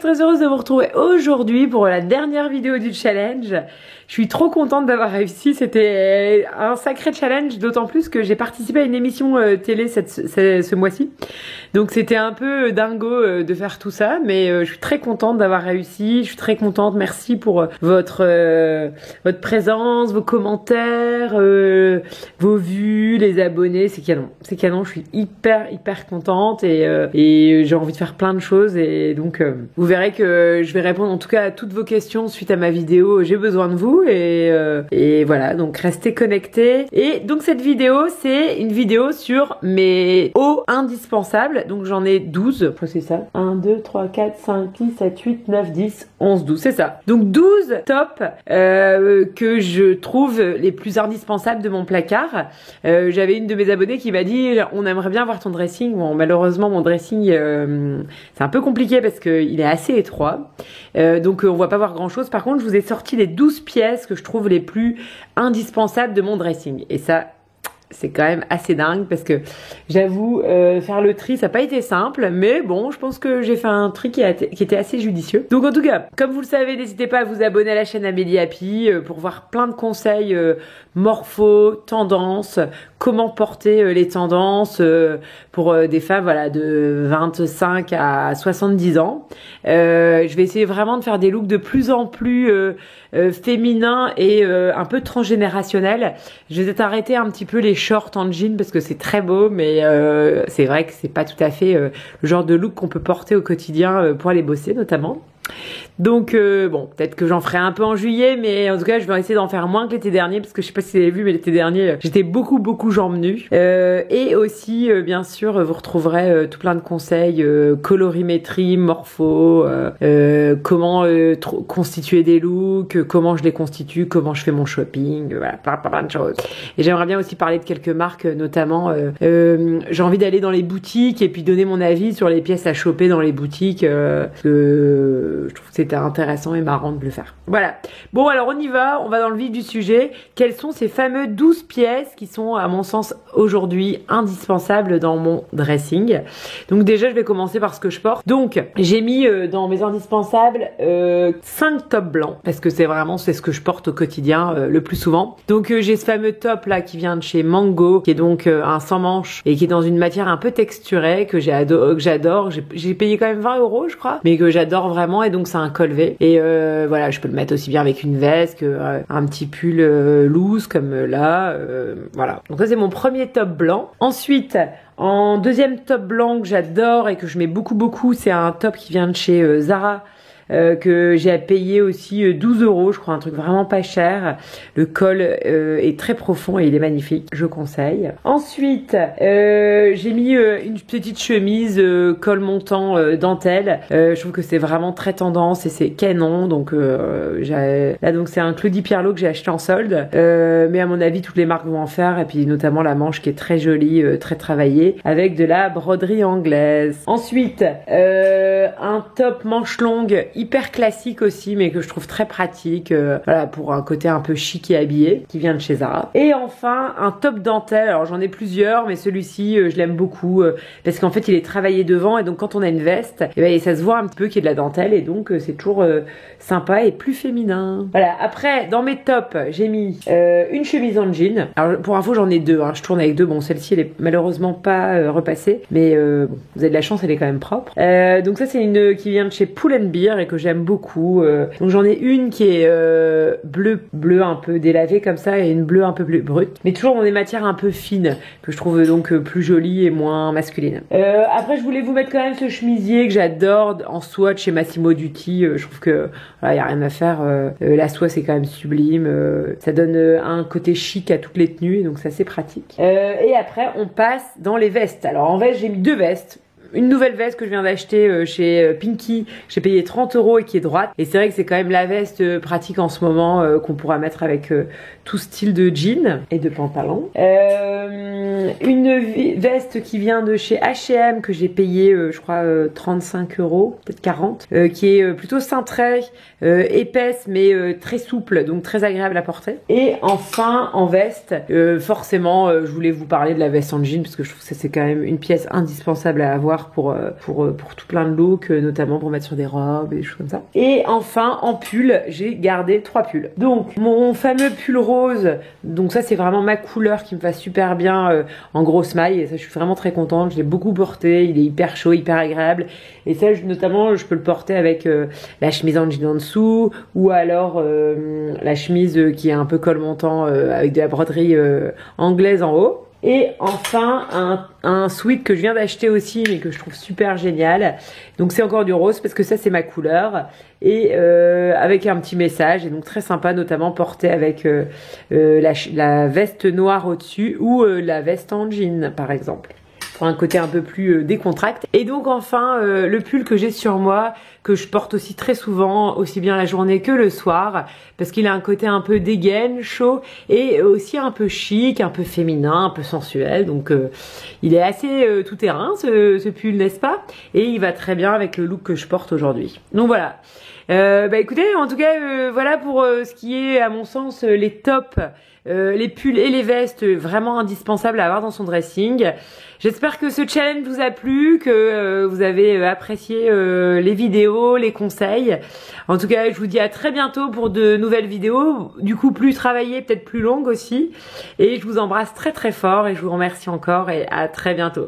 suis très heureuse de vous retrouver aujourd'hui pour la dernière vidéo du challenge. Je suis trop contente d'avoir réussi, c'était un sacré challenge, d'autant plus que j'ai participé à une émission télé ce mois-ci. Donc c'était un peu dingo de faire tout ça, mais je suis très contente d'avoir réussi, je suis très contente, merci pour votre présence, vos commentaires, vos vues, les abonnés, c'est canon, je suis hyper contente et j'ai envie de faire plein de choses et donc vous verrez que je vais répondre en tout cas à toutes vos questions suite à ma vidéo, j'ai besoin de vous et voilà, donc restez connectés. Et donc cette vidéo, c'est une vidéo sur mes eaux indispensables, donc j'en ai 12, je crois que c'est ça, 1, 2, 3, 4, 5, 6, 7, 8, 9, 10, 11, 12, c'est ça. Donc 12 tops que je trouve les plus indispensables de mon placard. J'avais une de mes abonnées qui m'a dit on aimerait bien voir ton dressing. Bon, malheureusement mon dressing c'est un peu compliqué parce qu'il est assez étroit, donc on va pas voir grand chose. Par contre je vous ai sorti les 12 pièces que je trouve les plus indispensables de mon dressing et ça c'est quand même assez dingue parce que j'avoue faire le tri ça n'a pas été simple, mais bon je pense que j'ai fait un tri qui était assez judicieux. Donc en tout cas comme vous le savez, n'hésitez pas à vous abonner à la chaîne Amélie Happy pour voir plein de conseils morpho, tendances, comment porter les tendances pour des femmes voilà de 25 à 70 ans. Je vais essayer vraiment de faire des looks de plus en plus féminins et un peu transgénérationnels. Je vais peut-être arrêter un petit peu les shorts en jean parce que c'est très beau, mais c'est vrai que c'est pas tout à fait le genre de look qu'on peut porter au quotidien pour aller bosser notamment. Donc bon, peut-être que j'en ferai un peu en juillet, mais en tout cas je vais essayer d'en faire moins que l'été dernier parce que je sais pas si vous avez vu, mais l'été dernier j'étais beaucoup jambes nues. Et aussi bien sûr vous retrouverez tout plein de conseils, colorimétrie, morpho, comment constituer des looks, comment je les constitue, comment je fais mon shopping, voilà, plein de choses. Et j'aimerais bien aussi parler de quelques marques, notamment j'ai envie d'aller dans les boutiques et puis donner mon avis sur les pièces à choper dans les boutiques, parce que je trouve que c'était intéressant et marrant de le faire. Voilà. Bon, alors on y va, on va dans le vif du sujet. Quelles sont ces fameux 12 pièces qui sont, à mon sens, aujourd'hui indispensables dans mon dressing? Donc déjà, je vais commencer par ce que je porte. Donc, j'ai mis dans mes indispensables 5 tops blancs, parce que c'est ce que je porte au quotidien le plus souvent. Donc, j'ai ce fameux top là qui vient de chez Mango, qui est donc un sans manche et qui est dans une matière un peu texturée, que j'adore. J'ai payé quand même 20 €, je crois, mais que j'adore vraiment, et donc c'est un col V. Et voilà, je peux le mettre aussi bien avec une veste que un petit pull loose comme là, voilà. Donc ça c'est mon premier top blanc. Ensuite, en deuxième top blanc que j'adore et que je mets beaucoup, c'est un top qui vient de chez Zara, que j'ai payé aussi 12 €, je crois, un truc vraiment pas cher. Le col est très profond et il est magnifique, je conseille. Ensuite, j'ai mis une petite chemise col montant dentelle. Je trouve que c'est vraiment très tendance et c'est canon. Donc là, donc c'est un Claudie Pierlot que j'ai acheté en solde, mais à mon avis toutes les marques vont en faire, et puis notamment la manche qui est très jolie, très travaillée, avec de la broderie anglaise. Ensuite, un top manche longue hyper classique aussi, mais que je trouve très pratique, voilà, pour un côté un peu chic et habillé, qui vient de chez Zara. Et enfin un top dentelle. Alors j'en ai plusieurs, mais celui-ci je l'aime beaucoup parce qu'en fait il est travaillé devant, et donc quand on a une veste, et ça se voit un petit peu qu'il y a de la dentelle, et donc c'est toujours sympa et plus féminin. Voilà. Après, dans mes tops, j'ai mis une chemise en jean. Alors pour info, j'en ai deux, hein. Je tourne avec deux. Bon, celle-ci elle est malheureusement pas repassée, mais bon, vous avez de la chance, elle est quand même propre. Donc ça c'est une qui vient de chez Pull&Bear et que j'aime beaucoup. Donc j'en ai une qui est bleu un peu délavé comme ça, et une bleue un peu plus brute, mais toujours dans des matières un peu fines, que je trouve donc plus jolies et moins masculines. Après je voulais vous mettre quand même ce chemisier que j'adore en soie de chez Massimo Dutti. Je trouve que voilà, y a rien à faire. La soie c'est quand même sublime. Ça donne un côté chic à toutes les tenues, donc c'est assez pratique. Et après on passe dans les vestes. Alors en veste, j'ai mis deux vestes. Une nouvelle veste que je viens d'acheter chez Pinky, j'ai payé 30 € et qui est droite. Et c'est vrai que c'est quand même la veste pratique en ce moment, qu'on pourra mettre avec tout style de jean et de pantalon. Une veste qui vient de chez H&M que j'ai payé je crois 35 €, peut-être 40, qui est plutôt cintrée, épaisse mais très souple, donc très agréable à porter. Et enfin en veste, forcément je voulais vous parler de la veste en jean parce que je trouve que c'est quand même une pièce indispensable à avoir noir pour tout plein de looks, notamment pour mettre sur des robes et des choses comme ça. Et enfin, en pull, j'ai gardé 3 pulls. Donc, mon fameux pull rose, donc ça c'est vraiment ma couleur qui me va super bien en grosse maille, et ça je suis vraiment très contente, je l'ai beaucoup porté, il est hyper chaud, hyper agréable, et ça notamment je peux le porter avec la chemise en jean en dessous, ou alors la chemise qui est un peu col montant avec de la broderie anglaise en haut. Et enfin un sweat que je viens d'acheter aussi mais que je trouve super génial, donc c'est encore du rose parce que ça c'est ma couleur, et avec un petit message, et donc très sympa, notamment porté avec la veste noire au dessus, ou la veste en jean par exemple, pour un côté un peu plus décontracté. Et donc enfin le pull que j'ai sur moi, que je porte aussi très souvent, aussi bien la journée que le soir, parce qu'il a un côté un peu dégaine, chaud, et aussi un peu chic, un peu féminin, un peu sensuel, donc il est assez tout terrain ce pull, n'est-ce pas? Et il va très bien avec le look que je porte aujourd'hui. Donc voilà. Bah écoutez, en tout cas voilà pour ce qui est à mon sens les tops, les pulls et les vestes vraiment indispensables à avoir dans son dressing. J'espère que ce challenge vous a plu, que vous avez apprécié les vidéos, les conseils. En tout cas, je vous dis à très bientôt pour de nouvelles vidéos, du coup plus travaillées, peut-être plus longues aussi. Et je vous embrasse très très fort et je vous remercie encore, et à très bientôt.